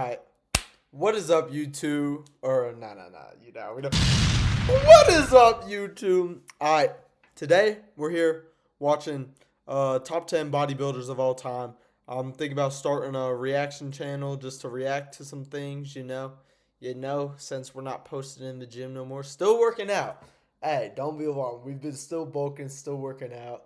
Alright, what is up, YouTube? Or, we don't. What is up, YouTube? Alright, today we're here watching top 10 bodybuilders of all time. I'm thinking about starting a reaction channel just to react to some things, since we're not posting in the gym no more. Still working out. Hey, don't be alarmed. We've been still bulking, still working out.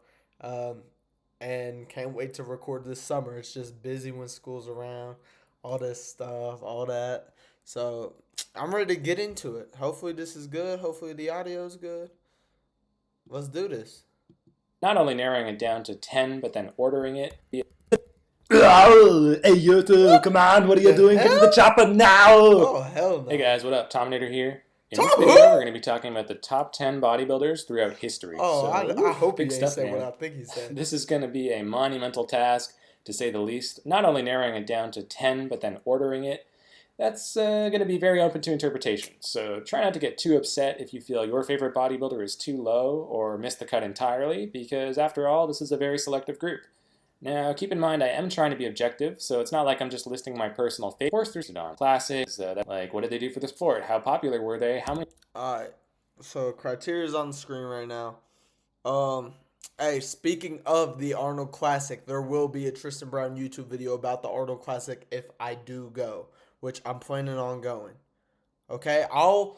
And can't wait to record this summer. It's just busy when school's around, all this stuff, all that. So I'm ready to get into it. Hopefully this is good. Hopefully the audio is good. Let's do this. Not only narrowing it down to 10, but then ordering it. Oh, hey YouTube, come on, what are you doing? Get to the chopper now! Oh, hell no. Hey guys, what up? Tominator here. In Tom this video, who? we're going to be talking about the top 10 bodybuilders throughout history. Oh, I hope he big ain't stuff, said man. what I think he said. This is going to be a monumental task, to say the least. Not only narrowing it down to 10, but then ordering it. That's going to be very open to interpretation. So try not to get too upset if you feel your favorite bodybuilder is too low or missed the cut entirely, because after all, this is a very selective group. Now, keep in mind, I am trying to be objective, so it's not like I'm just listing my personal favorites. Tristan, classics, like what did they do for the sport? How popular were they? How many? Alright, so criteria is on the screen right now. Hey, speaking of the Arnold Classic, there will be a Tristan Brown YouTube video about the Arnold Classic if I do go, which I'm planning on going. Okay, I'll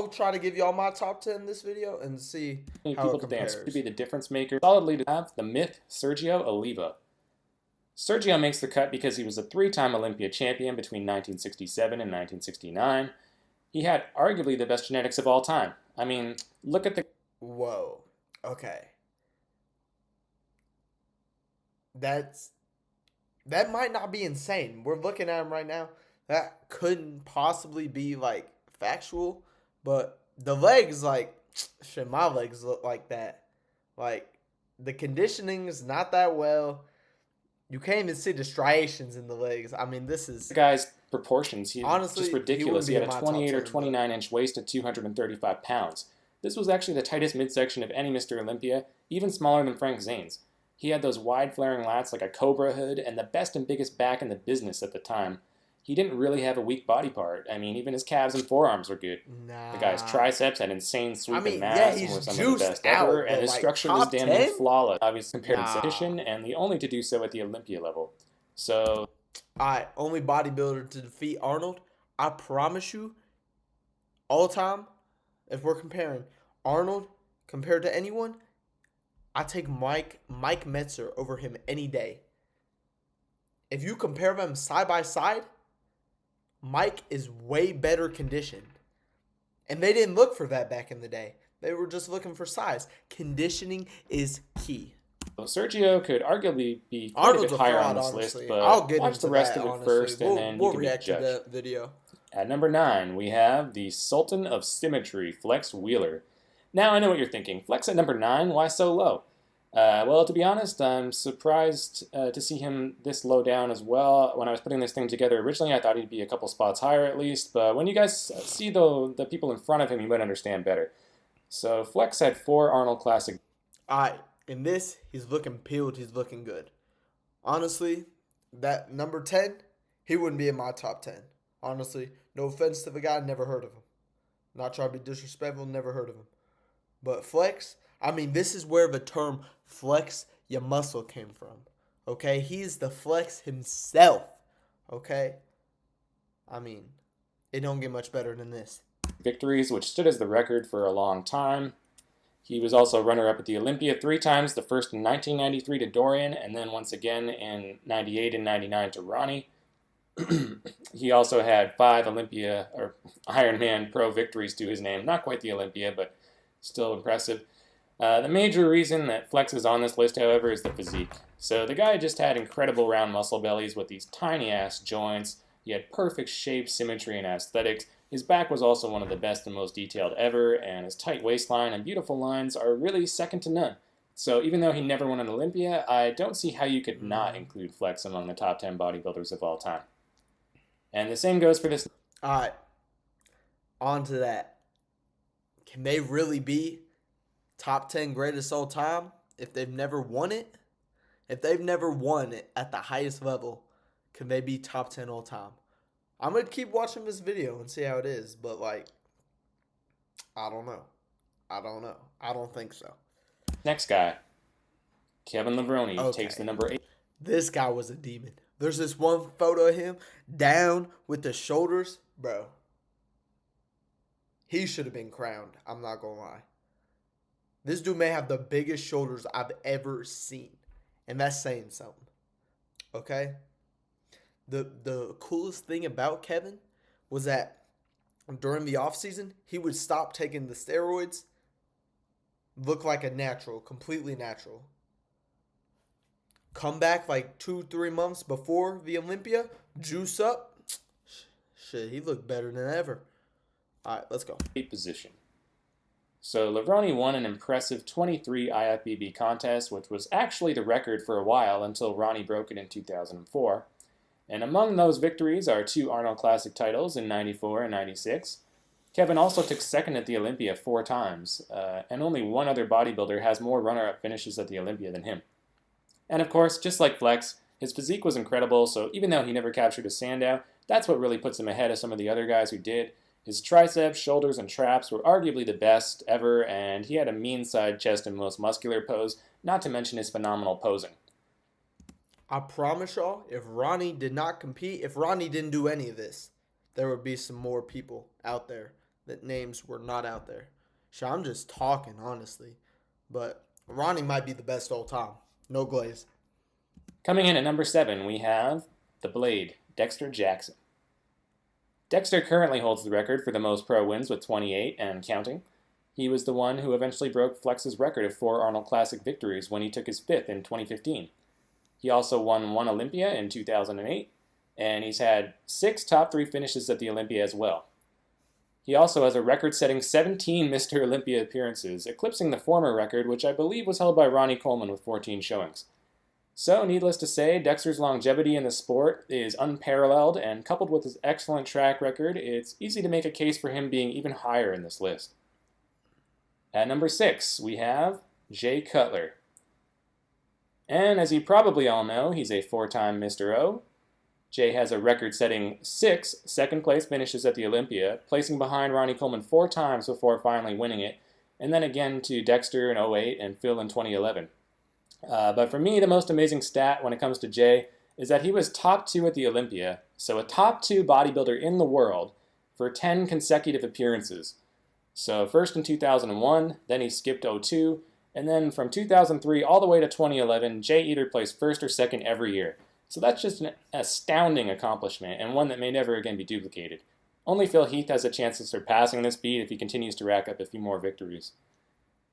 try to give y'all my top 10 in this video and see how people it to dance compares. to be the difference maker. Solidly to have the myth Sergio Oliva. Sergio makes the cut because he was a 3-time Olympia champion between 1967 and 1969. He had arguably the best genetics of all time. I mean, look at the... Whoa. Okay. That might not be insane. We're looking at him right now. That couldn't possibly be, like, factual. But the legs, like, shit, my legs look like that. Like, the conditioning is not that well. You can't even see the striations in the legs. I mean, this is... The guy's proportions, he's honestly just ridiculous. he He wouldn't had be a in my 28 or top 10, 29-inch waist at 235 pounds. This was actually the tightest midsection of any Mr. Olympia, even smaller than Frank Zane's. He had those wide flaring lats like a cobra hood and the best and biggest back in the business at the time. He didn't really have a weak body part. I mean, even his calves and forearms were good. Nah. The guy's triceps had insane sweep I mean, and mass yeah, and he's were some of juiced the best out, ever, but, and his like, structure was top damn near 10? flawless. Obviously compared Nah. to position, and the only to do so at the Olympia level. So, Alright, only bodybuilder to defeat Arnold. I promise you, all time, if we're comparing Arnold compared to anyone, I take Mike Metzer over him any day. If you compare them side by side, Mike is way better conditioned. And they didn't look for that back in the day. They were just looking for size. Conditioning is key. Sergio could arguably be quite Arnold's a bit higher on this honestly. list, but I'll get watch into the rest that, of it honestly. first, and then we'll you can be react to judged. that video. At number 9, we have the Sultan of Symmetry, Flex Wheeler. Now, I know what you're thinking. Flex at number 9, why so low? Well, to be honest, I'm surprised to see him this low down as well. When I was putting this thing together originally, I thought he'd be a couple spots higher at least, but when you guys see the people in front of him, you might understand better. So, Flex had 4 Arnold Classic. Alright, in this, he's looking peeled, he's looking good. Honestly, that number 10, he wouldn't be in my top 10. Honestly, no offense to the guy, never heard of him. Not trying to be disrespectful, never heard of him. But Flex, I mean, this is where the term flex your muscle came from. Okay? He's the flex himself. Okay? I mean, it don't get much better than this. Victories, which stood as the record for a long time. He was also runner-up at the Olympia 3 times, the first in 1993 to Dorian, and then once again in 98 and 99 to Ronnie. He also had 5 Olympia, or Ironman Pro victories to his name. Not quite the Olympia, but still impressive. The major reason that Flex is on this list, however, is the physique. So the guy just had incredible round muscle bellies with these tiny-ass joints. He had perfect shape, symmetry, and aesthetics. His back was also one of the best and most detailed ever, and his tight waistline and beautiful lines are really second to none. So even though he never won an Olympia, I don't see how you could not include Flex among the top 10 bodybuilders of all time. And the same goes for this. Alright, on to that. Can they really be top 10 greatest all time if they've never won it? If they've never won it at the highest level, can they be top 10 all time? I'm gonna keep watching this video and see how it is, but like, I don't know. I don't know. I don't think so. Next guy, Kevin Levrone, takes the Okay. number 8. This guy was a demon. There's this one photo of him down with the shoulders, bro. He should have been crowned. I'm not gonna lie. This dude may have the biggest shoulders I've ever seen, and that's saying something. Okay. The coolest thing about Kevin was that during the offseason, he would stop taking the steroids, look like a natural, completely natural. Come back like 2-3 months before the Olympia, juice up. Shit, he looked better than ever. All right, let's go. 8 position. So Levrone won an impressive 23 IFBB contests, which was actually the record for a while until Ronnie broke it in 2004. And among those victories are 2 Arnold Classic titles in 94 and 96. Kevin also took second at the Olympia 4 times, and only one other bodybuilder has more runner-up finishes at the Olympia than him. And of course, just like Flex, his physique was incredible, so even though he never captured a Sandow, that's what really puts him ahead of some of the other guys who did. His triceps, shoulders, and traps were arguably the best ever, and he had a mean side chest and most muscular pose, not to mention his phenomenal posing. I promise y'all, if Ronnie did not compete, if Ronnie didn't do any of this, there would be some more people out there that names were not out there. So I'm just talking, honestly. But Ronnie might be the best all time. No glaze. Coming in at number 7, we have the Blade, Dexter Jackson. Dexter currently holds the record for the most pro wins with 28 and counting. He was the one who eventually broke Flex's record of 4 Arnold Classic victories when he took his 5th in 2015. He also won 1 Olympia in 2008, and he's had 6 top 3 finishes at the Olympia as well. He also has a record-setting 17 Mr. Olympia appearances, eclipsing the former record, which I believe was held by Ronnie Coleman with 14 showings. So, needless to say, Dexter's longevity in the sport is unparalleled, and coupled with his excellent track record, it's easy to make a case for him being even higher in this list. At number 6, we have Jay Cutler. And as you probably all know, he's a 4-time Mr. O. Jay has a record-setting 6 second-place finishes at the Olympia, placing behind Ronnie Coleman 4 times before finally winning it, and then again to Dexter in 2008 and Phil in 2011. But for me, the most amazing stat when it comes to Jay is that he was top 2 at the Olympia, so a top 2 bodybuilder in the world, for 10 consecutive appearances. So first in 2001, then he skipped 2002, and then from 2003 all the way to 2011, Jay either placed first or second every year. So that's just an astounding accomplishment, and one that may never again be duplicated. Only Phil Heath has a chance of surpassing this feat if he continues to rack up a few more victories.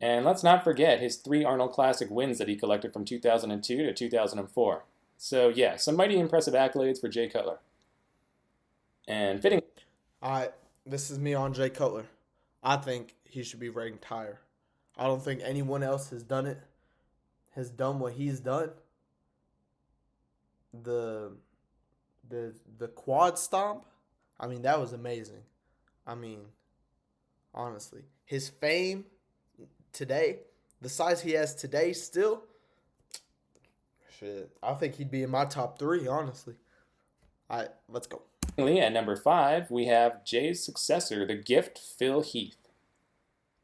And let's not forget his 3 Arnold Classic wins that he collected from 2002 to 2004. So yeah, some mighty impressive accolades for Jay Cutler. And fitting... Alright, this is me on Jay Cutler. I think he should be ranked higher. I don't think anyone else has done what he's done. The quad stomp, I mean, that was amazing. I mean, honestly, his fame today, the size he has today still, shit, I think he'd be in my top 3, honestly. All right, let's go. At number 5, we have Jay's successor, the Gift, Phil Heath.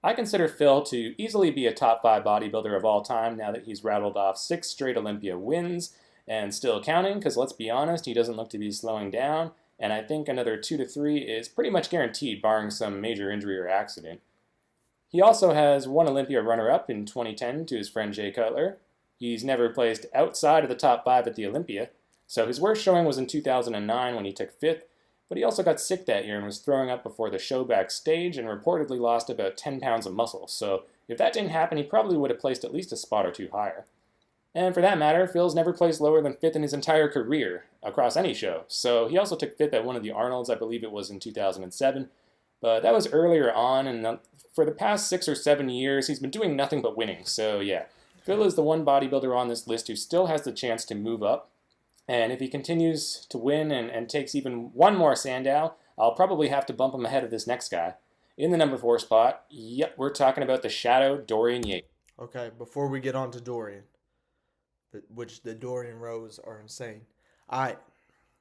I consider Phil to easily be a top 5 bodybuilder of all time now that he's rattled off 6 straight Olympia wins, and still counting, because let's be honest, he doesn't look to be slowing down, and I think another 2 to 3 is pretty much guaranteed, barring some major injury or accident. He also has 1 Olympia runner-up in 2010 to his friend Jay Cutler. He's never placed outside of the top 5 at the Olympia, so his worst showing was in 2009 when he took 5th, but he also got sick that year and was throwing up before the show backstage and reportedly lost about 10 pounds of muscle, so if that didn't happen, he probably would have placed at least a spot or 2 higher. And for that matter, Phil's never placed lower than 5th in his entire career across any show. So he also took 5th at one of the Arnolds, I believe it was in 2007. But that was earlier on, and for the past 6 or 7 years, he's been doing nothing but winning. So yeah, Phil is the one bodybuilder on this list who still has the chance to move up. And if he continues to win and takes even 1 more Sandow, I'll probably have to bump him ahead of this next guy. In the number 4 spot, yep, we're talking about the Shadow, Dorian Yates. Okay, before we get on to Dorian, which the Dorian rows are insane. All right,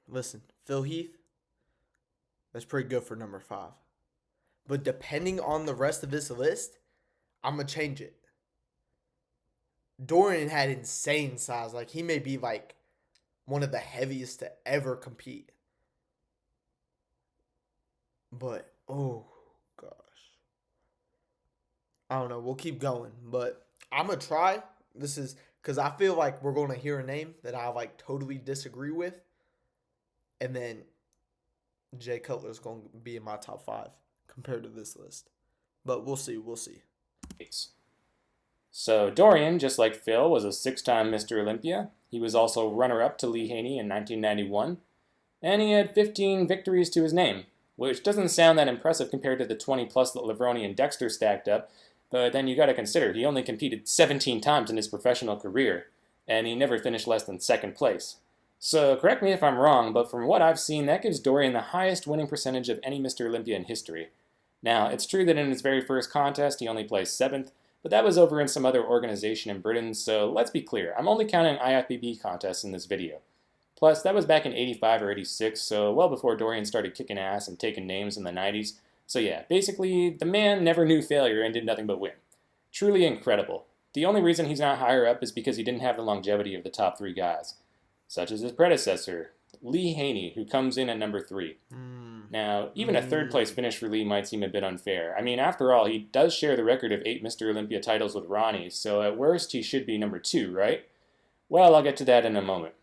listen, Phil Heath, That's pretty good for number 5. But depending on the rest of this list, I'm going to change it. Dorian had insane size. Like, he may be like one of the heaviest to ever compete. But, oh, gosh. I don't know. We'll keep going. But I'm going to try. This is because I feel like we're going to hear a name that I like totally disagree with. And then Jay Cutler's going to be in my top 5 compared to this list. But we'll see. We'll see. So Dorian, just like Phil, was a 6-time Mr. Olympia. He was also runner-up to Lee Haney in 1991. And he had 15 victories to his name, which doesn't sound that impressive compared to the 20-plus that Levrone and Dexter stacked up. But then you got to consider, he only competed 17 times in his professional career, and he never finished less than 2nd place. So correct me if I'm wrong, but from what I've seen, that gives Dorian the highest winning percentage of any Mr. Olympia in history. Now, it's true that in his very first contest, he only placed 7th, but that was over in some other organization in Britain, so let's be clear, I'm only counting IFBB contests in this video. Plus, that was back in 85 or 86, so well before Dorian started kicking ass and taking names in the 90s. So yeah, basically, the man never knew failure and did nothing but win. Truly incredible. The only reason he's not higher up is because he didn't have the longevity of the top 3 guys, such as his predecessor, Lee Haney, who comes in at number 3. Now, even a 3rd place finish for Lee might seem a bit unfair. I mean, after all, he does share the record of 8 Mr. Olympia titles with Ronnie, so at worst, he should be number 2, right? Well, I'll get to that in a moment.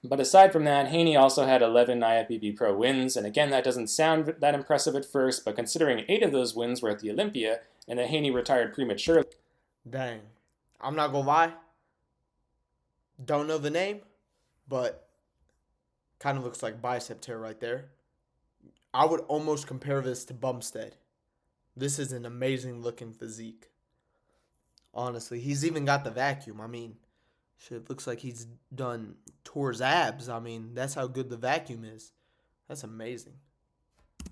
But aside from that, Haney also had 11 IFBB Pro wins, and again, that doesn't sound that impressive at first, but considering 8 of those wins were at the Olympia, and that Haney retired prematurely. Dang. I'm not going to lie. Don't know the name, but kind of looks like bicep tear right there. I would almost compare this to Bumstead. This is an amazing looking physique. Honestly, he's even got the vacuum. I mean, shit, looks like he's done tours abs. I mean, that's how good the vacuum is. That's amazing.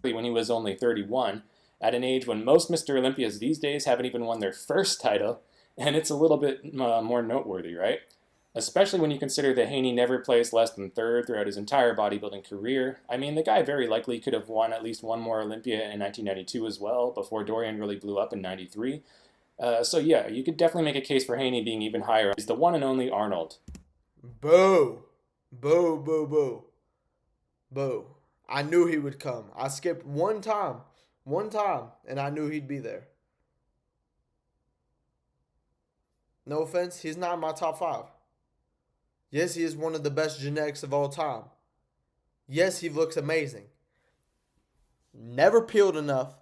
When he was only 31, at an age when most Mr. Olympias these days haven't even won their first title, and it's a little bit more noteworthy, right? Especially when you consider that Haney never placed less than 3rd throughout his entire bodybuilding career. I mean, the guy very likely could have won at least one more Olympia in 1992 as well, before Dorian really blew up in 93. So yeah, you could definitely make a case for Haney being even higher. He's the one and only Arnold. Boo. Boo, boo, boo. Boo. I knew he would come. I skipped one time, and I knew he'd be there. No offense, he's not in my top 5. Yes, he is one of the best genetics of all time. Yes, he looks amazing. Never peeled enough.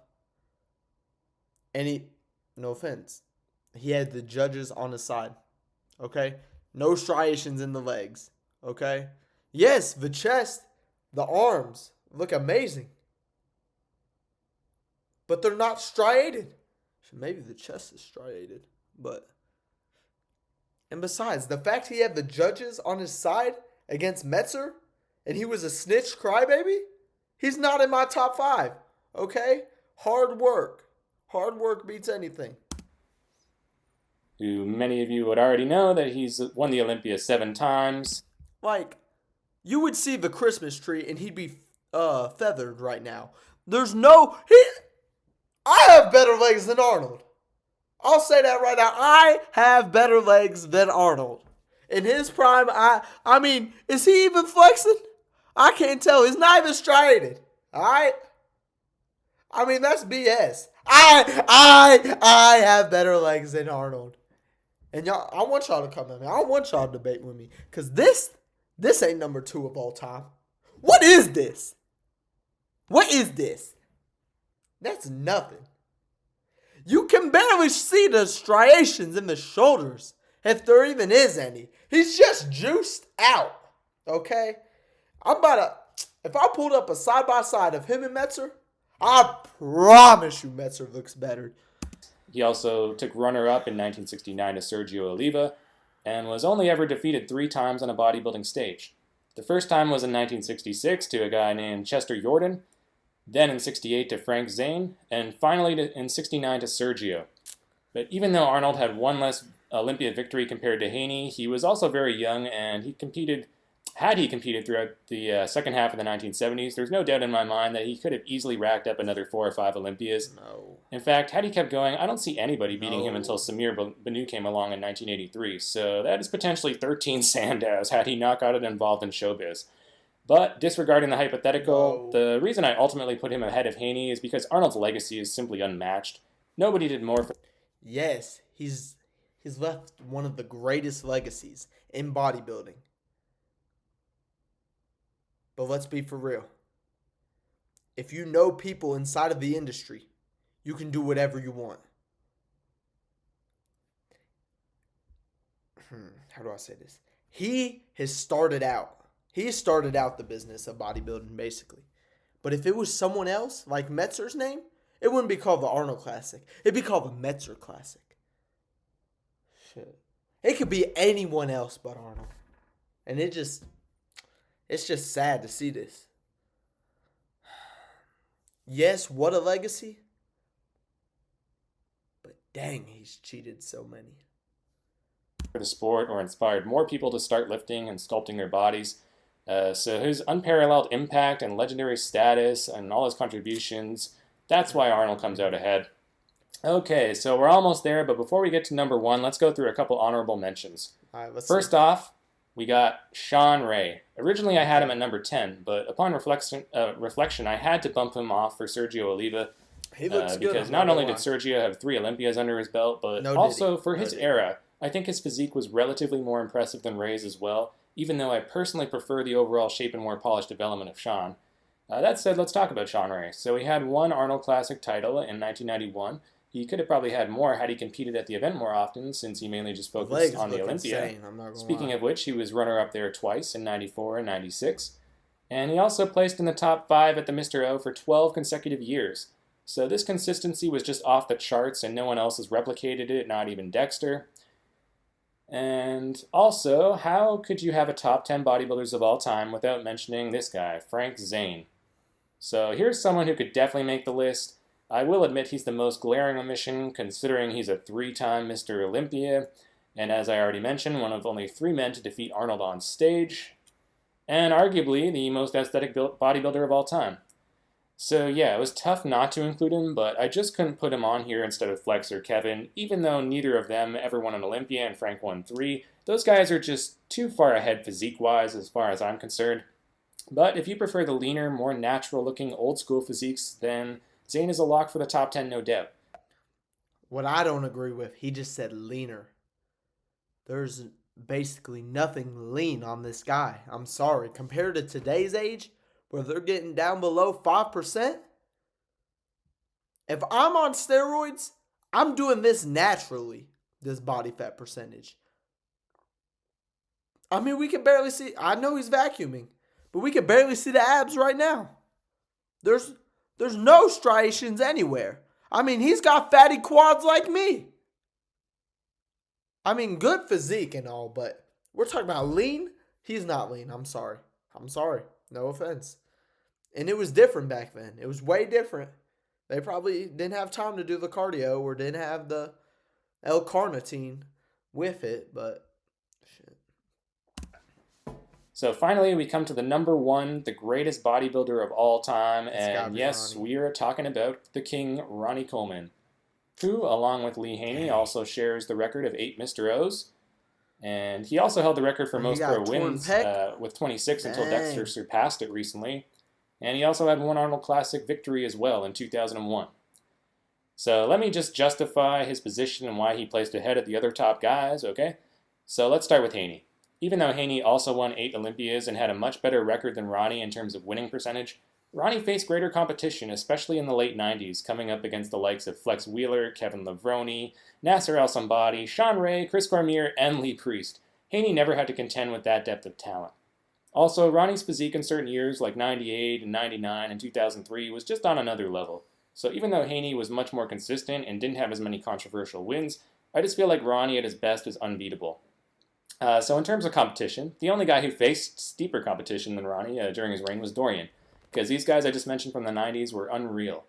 And he, no offense, he had the judges on his side. Okay? No striations in the legs. Okay? Yes, the chest, the arms look amazing. But they're not striated. Maybe the chest is striated, but... And besides, the fact he had the judges on his side against Metzer, and he was a snitch crybaby, he's not in my top 5, okay? Hard work. Hard work beats anything. Who many of you would already know that he's won the Olympia 7 times. Like, you would see the Christmas tree and he'd be feathered right now. There's no... I have better legs than Arnold. I'll say that right now. I have better legs than Arnold. In his prime, I mean, is he even flexing? I can't tell. He's not even striated. All right? I mean, that's BS. I have better legs than Arnold. And y'all, I want y'all to come at me. I want y'all to debate with me. Because this ain't number 2 of all time. What is this? What is this? That's nothing. You can barely see the striations in the shoulders, if there even is any. He's just juiced out, okay? If I pulled up a side-by-side of him and Metzer, I promise you Metzer looks better. He also took runner-up in 1969 to Sergio Oliva, and was only ever defeated 3 times on a bodybuilding stage. The first time was in 1966 to a guy named Chester Jordan, then in 68 to Frank Zane, and finally in 69 to Sergio. But even though Arnold had one less Olympia victory compared to Haney, he was also very young, and he competed had he competed throughout the second half of the 1970s, there's no doubt in my mind that he could have easily racked up another 4 or 5 Olympias. No. In fact, had he kept going, I don't see anybody beating him No. until Samir Banu came along in 1983. So that is potentially 13 Sandows had he not gotten involved in showbiz. But disregarding the hypothetical, No. the reason I ultimately put him ahead of Haney is because Arnold's legacy is simply unmatched. Nobody did more for Yes, he's left one of the greatest legacies in bodybuilding. But let's be for real. If you know people inside of the industry, you can do whatever you want. How do I say this? He started out the business of bodybuilding, basically. But if it was someone else, like Metzer's name, it wouldn't be called the Arnold Classic. It'd be called the Metzer Classic. Shit. It could be anyone else but Arnold. And it's just sad to see this. Yes, what a legacy. But dang, he's cheated so many. the sport or inspired more people to start lifting and sculpting their bodies. So his unparalleled impact and legendary status and all his contributions, that's why Arnold comes out ahead. Okay, so we're almost there, but before we get to number one, let's go through a couple honorable mentions. All right, let's First off, we got Sean Ray. Originally, I had him at number 10, but upon reflection, I had to bump him off for Sergio Oliva. He looks good. Because not only did Sergio have 3 Olympias under his belt, but also for his era, I think his physique was relatively more impressive than Ray's as well, even though I personally prefer the overall shape and more polished development of Sean. That said, let's talk about Sean Ray. So he had 1 Arnold Classic title in 1991. He could have probably had more had he competed at the event more often, since he mainly just focused on the Olympia. Speaking of which, he was runner-up there twice, in 94 and 96. And he also placed in the top 5 at the Mr. O for 12 consecutive years. So this consistency was just off the charts, and no one else has replicated it, not even Dexter. And also, how could you have a top 10 bodybuilders of all time without mentioning this guy, Frank Zane? So here's someone who could definitely make the list. I will admit he's the most glaring omission, considering he's a 3-time Mr. Olympia, and as I already mentioned, one of only 3 men to defeat Arnold on stage, and arguably the most aesthetic bodybuilder of all time. So yeah, it was tough not to include him, but I just couldn't put him on here instead of Flex or Kevin, even though neither of them ever won an Olympia and Frank won 3. Those guys are just too far ahead physique-wise as far as I'm concerned. But if you prefer the leaner, more natural-looking, old-school physiques, then Zane is a lock for the top 10, no doubt. What I don't agree with, he just said leaner. There's basically nothing lean on this guy. I'm sorry. Compared to today's age, where they're getting down below 5%, if I'm on steroids, I'm doing this naturally, this body fat percentage. I mean, we can barely see, I know he's vacuuming, but we can barely see the abs right now. There's no striations anywhere. I mean, he's got fatty quads like me. I mean, good physique and all, but we're talking about lean. He's not lean. I'm sorry. No offense. And it was different back then. It was way different. They probably didn't have time to do the cardio or didn't have the L-carnitine with it, but shit. So finally, we come to the number 1, the greatest bodybuilder of all time, and yes, Ronnie. we are talking about the king, Ronnie Coleman, who, along with Lee Haney, also shares the record of 8 Mr. O's, and he also held the record for most pro wins with 26 until Dexter surpassed it recently, and he also had 1 Arnold Classic victory as well in 2001. So let me just justify his position and why he placed ahead of the other top guys, okay? So let's start with Haney. Even though Haney also won 8 Olympias and had a much better record than Ronnie in terms of winning percentage, Ronnie faced greater competition, especially in the late 90s, coming up against the likes of Flex Wheeler, Kevin Levrone, Nasser El-Sambadi, Sean Ray, Chris Cormier, and Lee Priest. Haney never had to contend with that depth of talent. Also, Ronnie's physique in certain years like 98 and 99 and 2003 was just on another level. So even though Haney was much more consistent and didn't have as many controversial wins, I just feel like Ronnie at his best is unbeatable. So in terms of competition, the only guy who faced steeper competition than Ronnie during his reign was Dorian, because these guys I just mentioned from the 90s were unreal.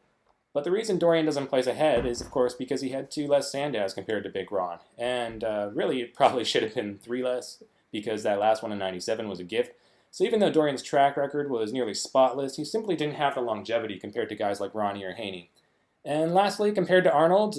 But the reason Dorian doesn't place ahead is, of course, because he had 2 less Sandows compared to Big Ron. And really, it probably should have been 3 less, because that last one in 97 was a gift. So even though Dorian's track record was nearly spotless, he simply didn't have the longevity compared to guys like Ronnie or Haney. And lastly, compared to Arnold,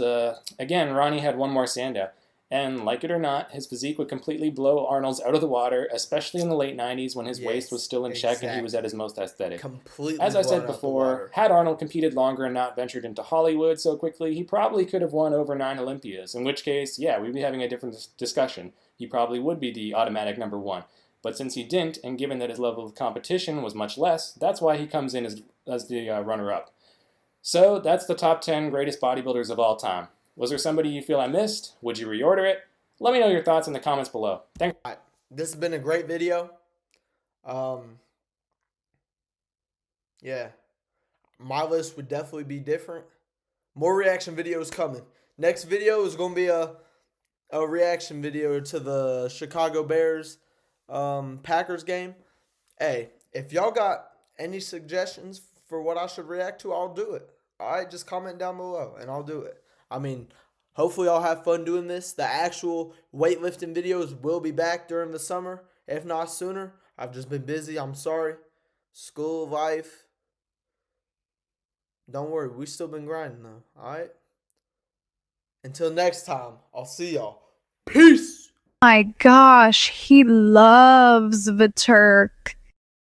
again, Ronnie had one more standout. And like it or not, his physique would completely blow Arnold's out of the water, especially in the late 90s when his waist was still in check and he was at his most aesthetic. Completely. As I said before, had Arnold competed longer and not ventured into Hollywood so quickly, he probably could have won over 9 Olympias, in which case, yeah, we'd be having a different discussion. He probably would be the automatic number 1. But since he didn't, and given that his level of competition was much less, that's why he comes in as the runner-up. So that's the top 10 greatest bodybuilders of all time. Was there somebody you feel I missed? Would you reorder it? Let me know your thoughts in the comments below. Thanks. This has been a great video. Yeah, my list would definitely be different. More reaction videos coming. Next video is going to be a reaction video to the Chicago Bears Packers game. Hey, if y'all got any suggestions for what I should react to, I'll do it. All right, just comment down below and I'll do it. I mean, hopefully I'll have fun doing this. The actual weightlifting videos will be back during the summer, if not sooner. I've just been busy. I'm sorry. School life. Don't worry, we still been grinding though. All right. Until next time, I'll see y'all. Peace. My gosh, he loves the Turk.